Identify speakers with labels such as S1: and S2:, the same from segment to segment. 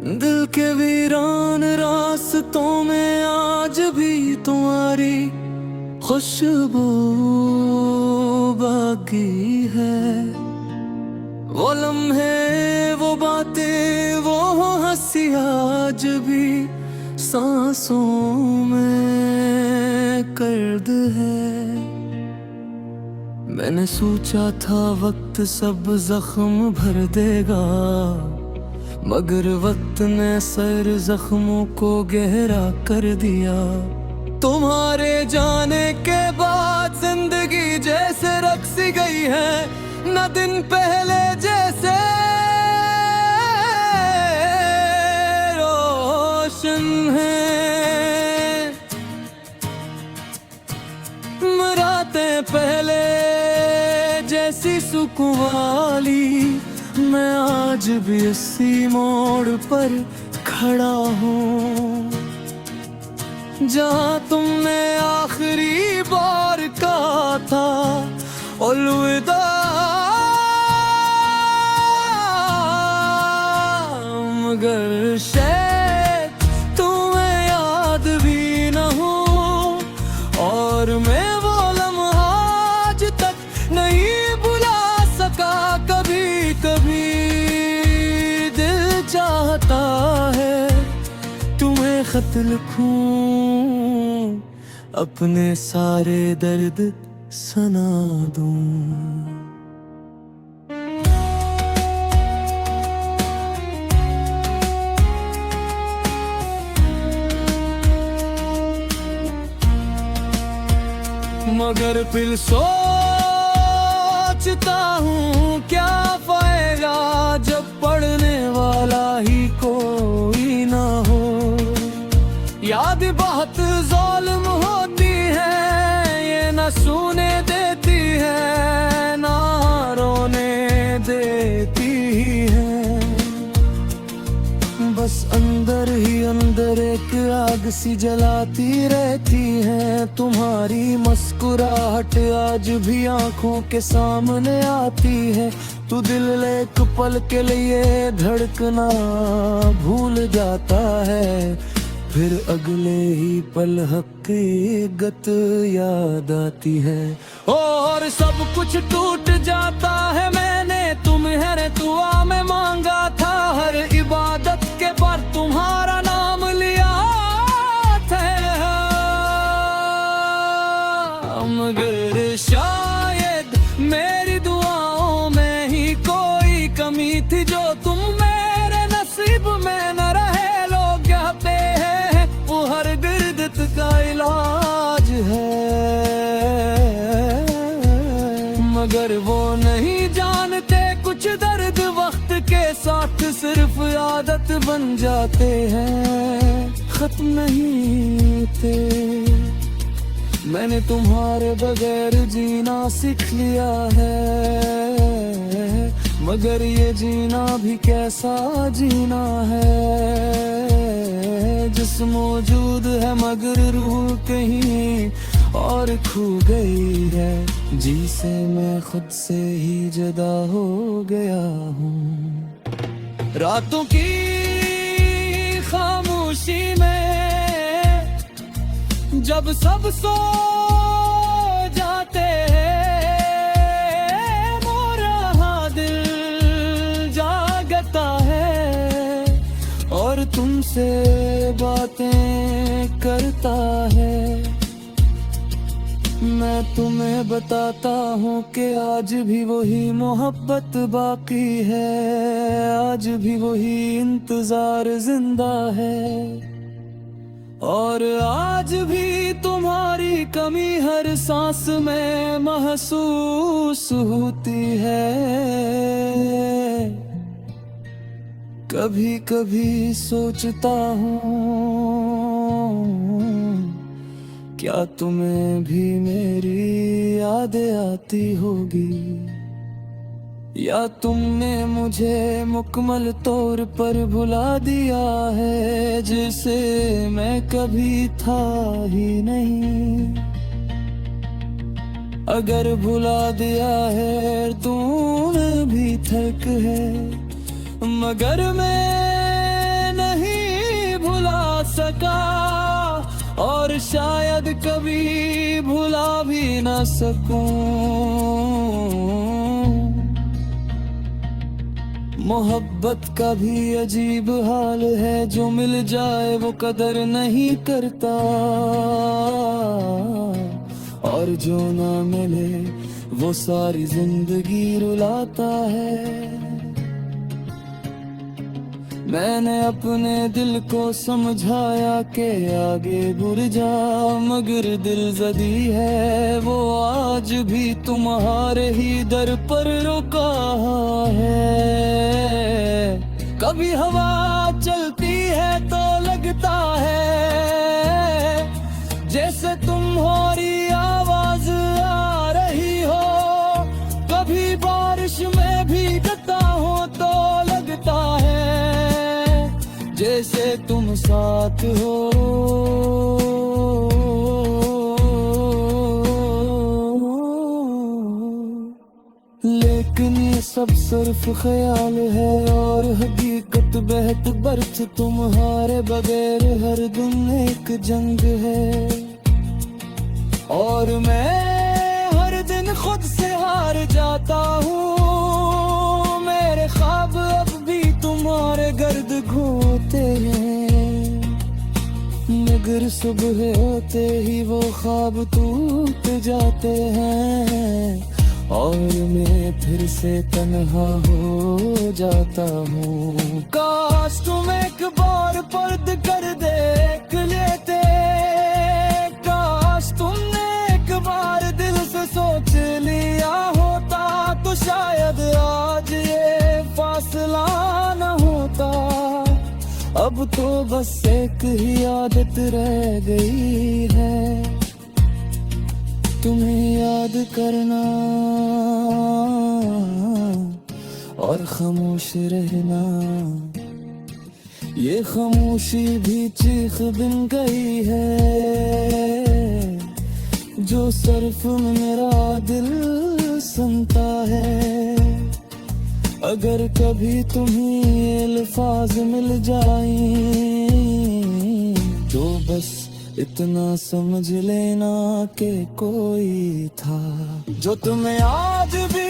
S1: दिल के वीरान रास्तों में आज भी तुम्हारी खुशबू बाकी है। वो लम्हे, वो बातें, वो हंसी आज भी सांसों में कर्द है। मैंने सोचा था वक्त सब जख्म भर देगा, मगर वक्त ने सर जख्मों को गहरा कर दिया। तुम्हारे जाने के बाद जिंदगी जैसे रक्सी गई है, न दिन पहले जैसे रोशन है। रातें पहले जैसी सुकून वाली, मैं आज भी इसी मोड़ पर खड़ा हूँ जहाँ तुमने आखिरी बार कहा था अलविदा। मगर शायद तुम्हें याद भी न हो, और मैं वो लम्हा आज तक नहीं भुला सका। कभी कभी दिल चाहता है तुम्हें खत लिखूं, अपने सारे दर्द सुना दूं। मगर फिर सोचता हूँ क्या फायदा जब पढ़ने वाला ही कोई ना हो। याद बहुत ज़ालिम होती है, ये न सुने देती है ना रोने देती है। बस अंदर ही अंदर एक आग सी जलाती रहती है। तुम्हारी मुस्कुराहट आज भी आंखों के सामने आती है। तू दिल एक पल के लिए धड़कना भूल जाता है, फिर अगले ही पल हकीकत याद आती है। और सब कुछ टूट जाता है। मैंने तुम्हारे दुआ में मांगा था, हर इबादत के पर तुम्हारा नाम लिया था। मगर शायद मेरी दुआओं में ही कोई कमी थी जो तुम मेरे नसीब में न रहे। लोग कहते हैं वो हर गिरदत का इलाज है, मगर वो नहीं जानते कुछ दर्द वक्त के साथ सिर्फ आदत बन जाते हैं, खत्म नहीं थे। मैंने तुम्हारे बगैर जीना सीख लिया है, मगर ये जीना भी कैसा जीना है। जिस्म मौजूद है मगर रूह कहीं और खो गई है। जी से मैं खुद से ही जुदा हो गया हूँ। रातों की खामोशी में जब सब सो जाते हैं, मोरा दिल जागता है और तुमसे बातें करता है। मैं तुम्हें बताता हूँ कि आज भी वही मोहब्बत बाकी है, आज भी वही इंतजार जिंदा है। और आज भी तुम्हारी कमी हर सांस में महसूस होती है। कभी कभी सोचता हूँ क्या तुम्हें भी मेरी याद आती होगी, या तुमने मुझे मुकम्मल तौर पर भुला दिया है जिसे मैं कभी था ही नहीं। अगर भुला दिया है तूने भी थक है, मगर मैं सका और शायद कभी भुला भी न सकूं। मोहब्बत का भी अजीब हाल है, जो मिल जाए वो कदर नहीं करता और जो ना मिले वो सारी जिंदगी रुलाता है। मैंने अपने दिल को समझाया कि आगे बढ़ जा, मगर दिल जदी है वो आज भी तुम्हारे ही दर पर रुका है। कभी हवा चलती है तो लगता है जैसे तुम्हारी आवाज आ रही हो, कभी बारिश में भीगता हो तो लगता है जैसे तुम साथ हो। लेकिन ये सब सिर्फ ख्याल है और हकीकत बेहद बर्थ तुम्हारे बगैर हर दिन एक जंग है। और मैं हर दिन खुद से हार जाता हूँ, मेरे ख्वाब अब भी तुम्हारे गर्द घूमते हैं, मगर सुबह होते ही वो ख्वाब टूट जाते हैं और मैं फिर से तन्हा हो जाता हूँ। काश तुम एक बार पर्द कर देख लेते, काश तुमने एक बार दिल से सोच लिया होता तो शायद आज ये फासला न होता। अब तो बस एक ही आदत रह गई है, तुम्हें याद करना और खामोश रहना। ये खामोशी भी चीख बन गई है, जो सिर्फ मेरा दिल सुनता है। अगर कभी तुम्हें अल्फाज मिल जाएं तो बस इतना समझ लेना कि कोई था जो तुम्हें आज भी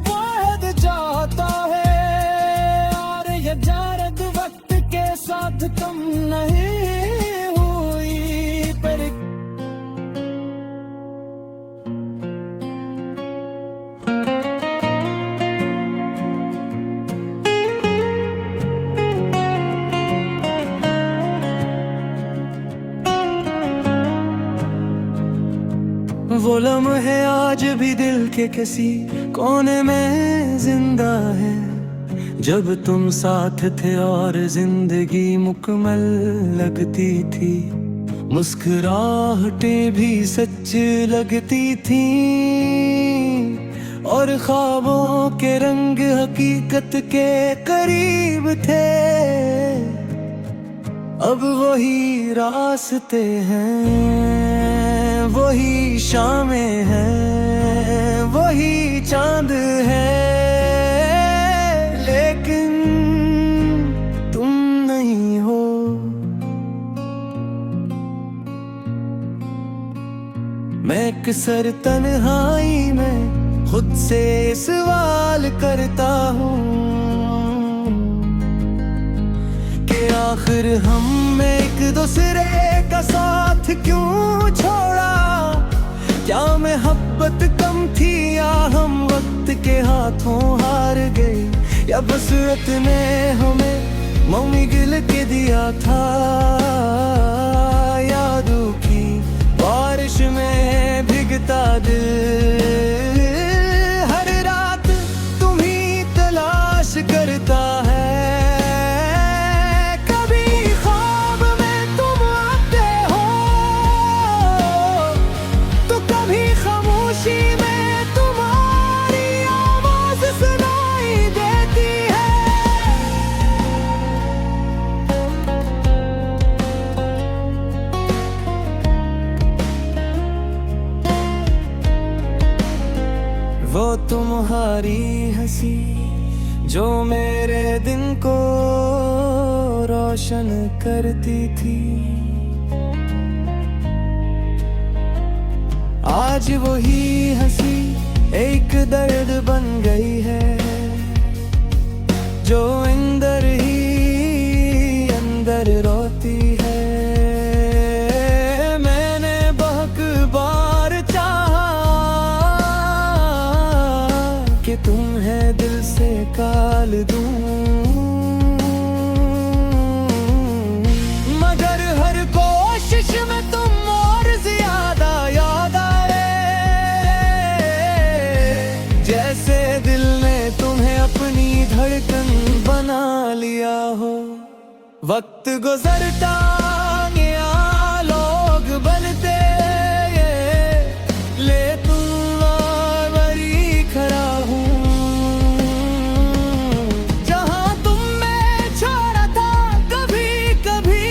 S1: बहुत चाहता है, और ये जारद वक्त के साथ कम नहीं हुई। पर वो लम्हे आज भी दिल के किसी कोने में जिंदा है, जब तुम साथ थे और जिंदगी मुकम्मल लगती थी। मुस्कुराहटें भी सच लगती थी और ख्वाबों के रंग हकीकत के करीब थे। अब वही रास्ते हैं, वही शामें हैं, वही चांद है, लेकिन तुम नहीं हो। मैं अक्सर तन्हाई में खुद से सवाल करता हूँ कि आखिर हम एक दूसरे का साथ क्यों छोड़ा। क्या मोहब्बत कम थी या हम वक्त के हाथों हार गए, या बस वक्त ने हमें मम्मी गिल के दिया था। यादों की बारिश में भीगता दिल हर रात तुम्हीं तलाश करता है। वो तुम्हारी हंसी जो मेरे दिन को रोशन करती थी। आज वही हंसी एक दर्द बन गई है, जो अंदर ही अंदर रोती है। मैंने बहुत बार चाहा कि तुम्हें दिल से काल दूं, मगर हर कोशिश में तुम और ज्यादा याद आए। जैसे दिल ने तुम्हें अपनी धड़कन बना लिया हो। वक्त गुजरता गया, लोग बनते ले तुम और मरी खड़ा हूँ। जहाँ तुम में छोड़ा था, कभी कभी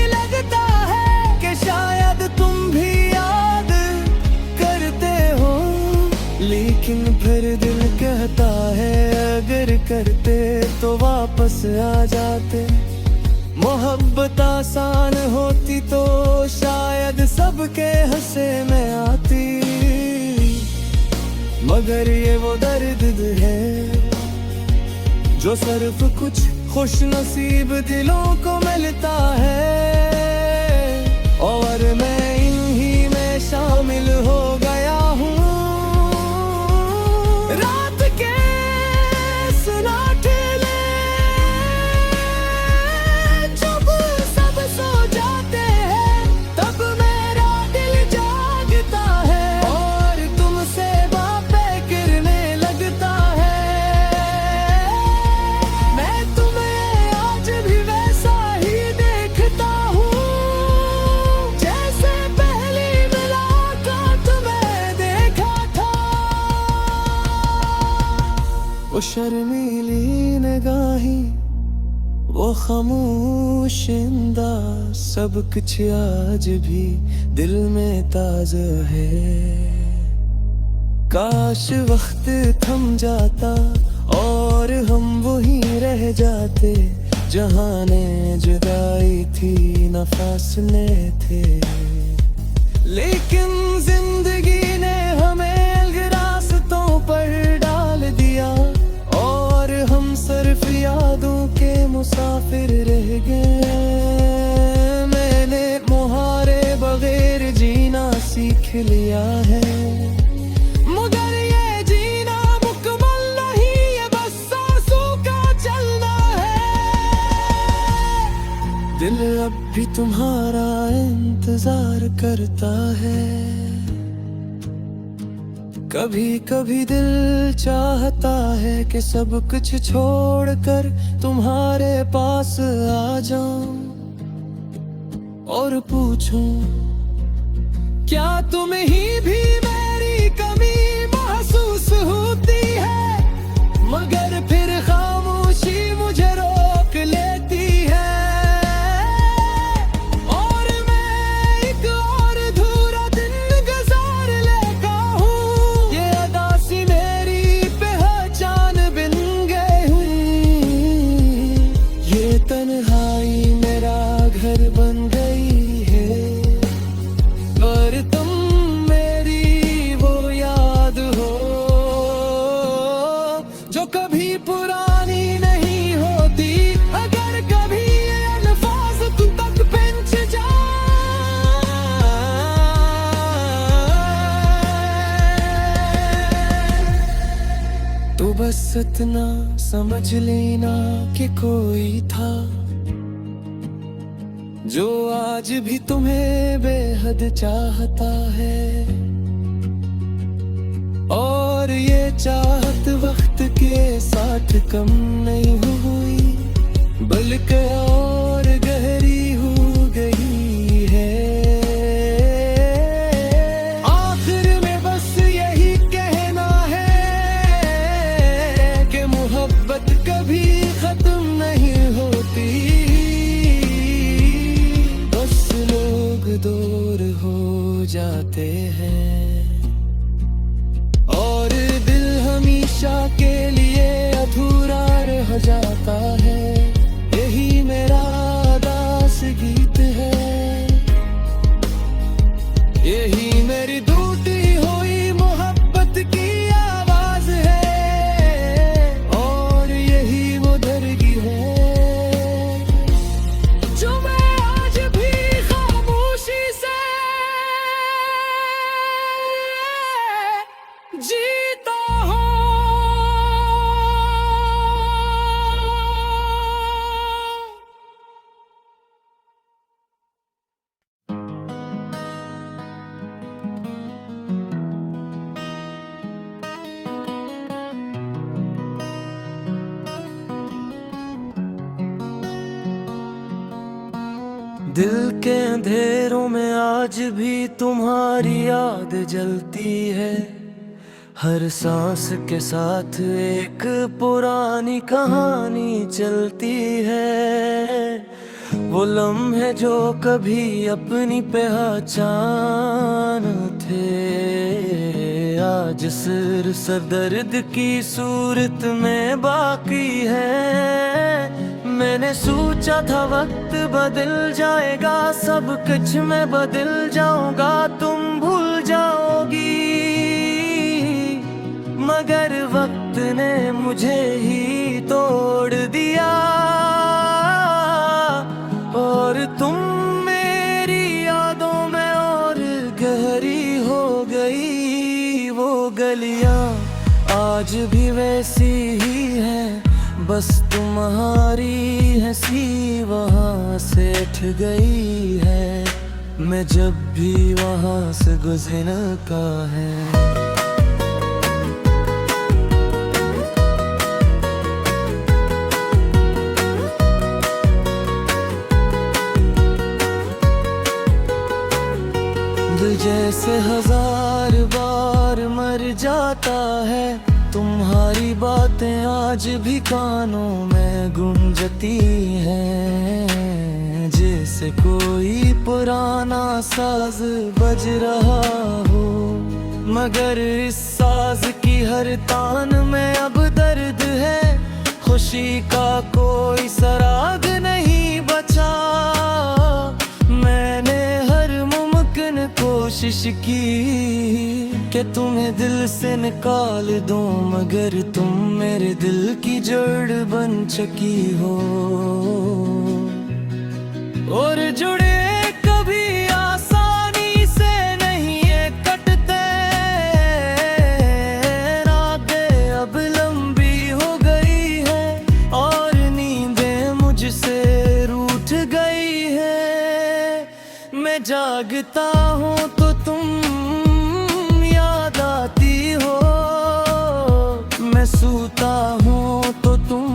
S1: लगता है कि शायद तुम भी याद करते हो। लेकिन फिर दिल कहता है अगर करते तो वापस आ जाते। मोहब्बत आसान होती तो शायद सबके हंसे में आती, मगर ये वो दर्द है जो सिर्फ कुछ खुश नसीब दिलों को मिलता है। और मैं इन्हीं में शामिल हो गया हूँ। रात के सन्नाटे में जब सब सो जाते हैं, तब मेरा दिल जागता है और तुमसे बातें करने लगता है। मैं तुम्हें आज भी वैसा ही देखता हूँ, जैसे पहली मुलाकात में देखा था। वो शर्मीली निगाहें, वो खामोश अंदाज, सब कुछ आज भी दिल में ताज़ा है। काश वक्त थम जाता और हम वहीं रह जाते, जहाँ ने जुदाई थी न फासले थे। लेकिन जिंदगी ने हमें अलग रास्तों पर डाल दिया और हम सिर्फ यादों के मुसाफिर रह गए। मैंने मुहारे बगैर जीना सीख लिया है, मगर ये जीना मुकम्मल नहीं, ये बस सांसों का चलना है। दिल अब भी तुम्हारा इंतजार करता है। कभी कभी दिल चाहता है कि सब कुछ छोड़कर तुम्हारे पास आ जाऊं और पूछूं, क्या तुम ही भी मेरी कमी महसूस होती है? मगर फिर खामोशी मुझे रोक लेती है और मैं एक और अधूरा दिन गुजार लेता हूँ। ये अदासी मेरी पहचान बन गई हुई, ये तन्हाई मेरा घर बन गई है। पर तुम मेरी वो याद हो जो कभी पुरानी नहीं होती। अगर कभी ये अल्फाज तुम तक पहुंच जाए, तो बस इतना समझ लेना कि कोई था जो आज भी तुम्हें बेहद चाहता है। और ये चाहत वक्त के साथ कम नहीं हुई, बल्कि और गहरी हो गई है। आखिर में बस यही कहना है कि मोहब्बत कभी खत्म नहीं होती, बस लोग दूर हो जाते हैं और दिल हमेशा के लिए अधूरा रह जाता है। यही मेरा यही मेरी टूटी हुई मोहब्बत की आवाज है, और यही वो दरगी है जो मैं आज भी खामोशी से जीता हूँ। दिल के अंधेरों में आज भी तुम्हारी याद जलती है, हर सांस के साथ एक पुरानी कहानी चलती है। वो लम्हे जो कभी अपनी पहचान थे, आज सिर दर्द की सूरत में बाकी है। मैंने सोचा था वक्त बदल जाएगा, सब कुछ मैं बदल जाऊंगा, तुम भूल जाओगी, मगर वक्त ने मुझे ही तोड़ दिया। और तुम मेरी यादों में और गहरी हो गई। वो गलियां आज भी वैसी ही हैं, बस तुम्हारी हंसी वहाँ से उठ गई है। मैं जब भी वहाँ से गुजरता है, दिल जैसे हजार बार मर जाता है, तुम्हारी बातें आज भी कानों में गूंजती हैं। जैसे कोई पुराना साज बज रहा हो, मगर इस साज की हर तान में अब दर्द है। खुशी का कोई सराग नहीं बचा, मैंने हर मुमकिन कोशिश की कि तुम्हें दिल से निकाल दूं, मगर तुम मेरे दिल की जड़ बन चुकी हो। और जुड़े कभी आसानी से नहीं ये कटते, रातें अब लंबी हो गई है और नींदें मुझसे रूठ गई है। मैं जागता हूँ तो तुम आती हो, मैं सूता हूँ तो तुम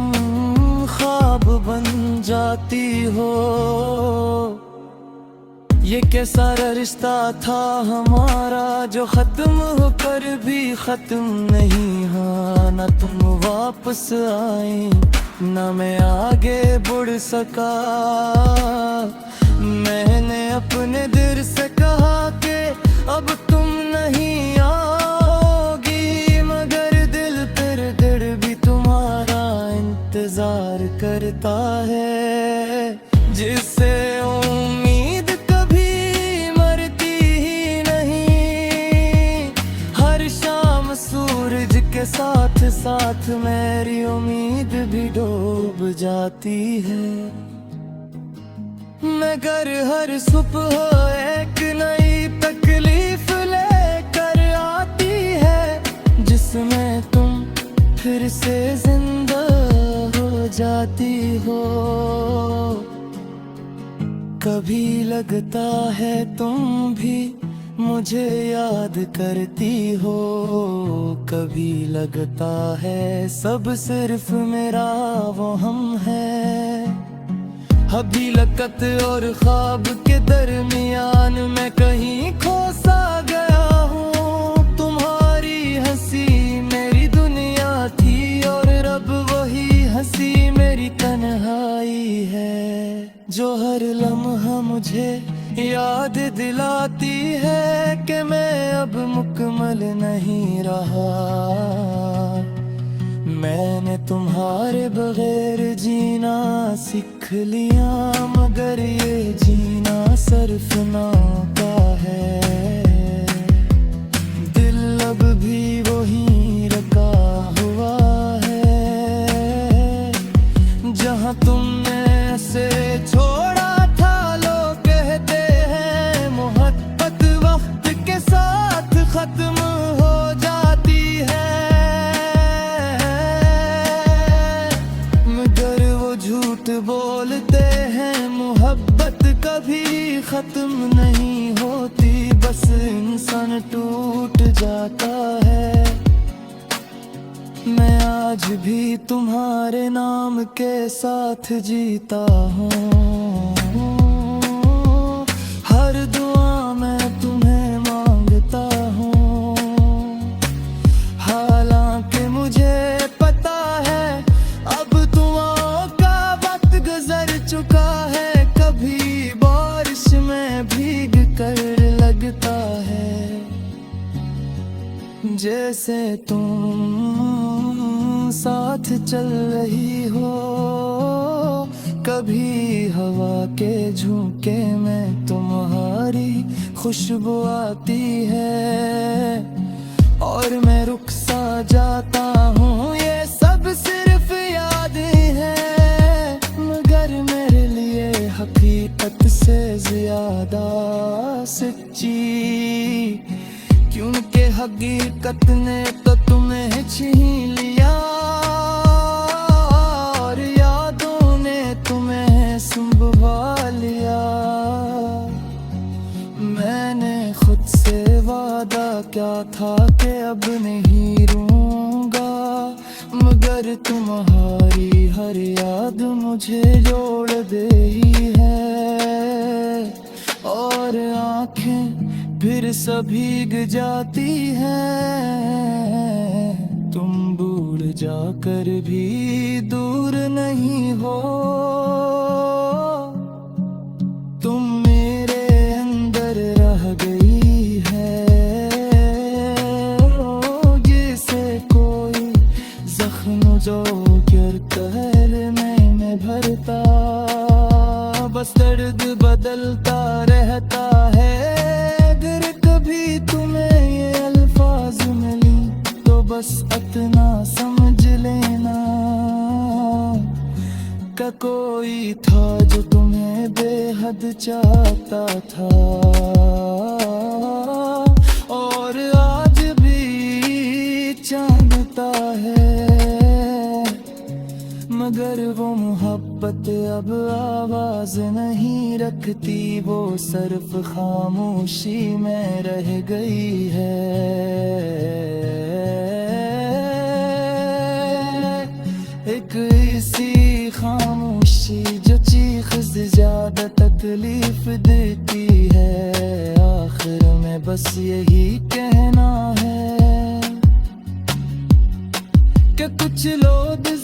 S1: ख्वाब बन जाती हो। ये कैसा रिश्ता था हमारा जो खत्म होकर भी खत्म नहीं। हाँ, ना तुम वापस आए ना मैं आगे बढ़ सका। मैंने अपने दिल से कहा कि अब तुम नहीं आओगी, मगर दिल फिर दिल भी तुम्हारा इंतजार करता है। जिससे उम्मीद कभी मरती ही नहीं, हर शाम सूरज के साथ साथ मेरी उम्मीद भी डूब जाती है। मगर हर सुबह एक नई तकलीफ लेकर आती है, जिसमें तुम फिर से जिंदा हो जाती हो। कभी लगता है तुम भी मुझे याद करती हो, कभी लगता है सब सिर्फ मेरा वो हम है। अभी लकत और ख्वाब के दरमियान में कहीं खो सा गया हूँ। तुम्हारी हंसी मेरी दुनिया थी और रब वही हंसी मेरी तन्हाई है, जो हर लम्हा मुझे याद दिलाती है कि मैं अब मुकम्मल नहीं रहा। मैंने तुम्हारे बगैर जीना सीख लिया, मगर ये जीना सिर्फ नाम का है। जाता है। मैं आज भी तुम्हारे नाम के साथ जीता हूँ। हर दुआ मैं तुम्हें मांगता हूँ। हालांकि मुझे पता है अब दुआओं का वक्त गुजर चुका है। कभी बारिश में भीग कर लगता है जैसे तुम साथ चल रही हो। कभी हवा के झोंके में तुम्हारी खुशबू आती है और मैं रुक सा जाता हूँ। ये सब सिर्फ यादें हैं मगर मेरे लिए हकीकत से ज्यादा सच्ची, क्योंकि हकीकत ने तो तुम्हें छीन लिया और यादों ने तुम्हें संभवा लिया। मैंने खुद से वादा क्या था कि अब नहीं रूंगा, मगर तुम्हारी हर याद मुझे जोड़ दे ही है और आंखें फिर सब भीग जाती हैं। तुम भूल जाकर भी दूर नहीं हो। तुम मेरे अंदर रह गई है जैसे कोई जख्म जो गिर कर मैंने भरता। बस दर्द बदलता रहता है। अगर कभी तुम्हें ये अल्फाज मिली तो बस इतना समझ लेना का कोई था जो तुम्हें बेहद चाहता था और आज भी चाहता है। मगर वो मोहब्बत अब आवाज नहीं रखती, वो सिर्फ खामोशी में रह गई है। एक ऐसी खामोशी जो चीख से ज्यादा तकलीफ देती है। आखिर में बस यही कहना है कि कुछ लोग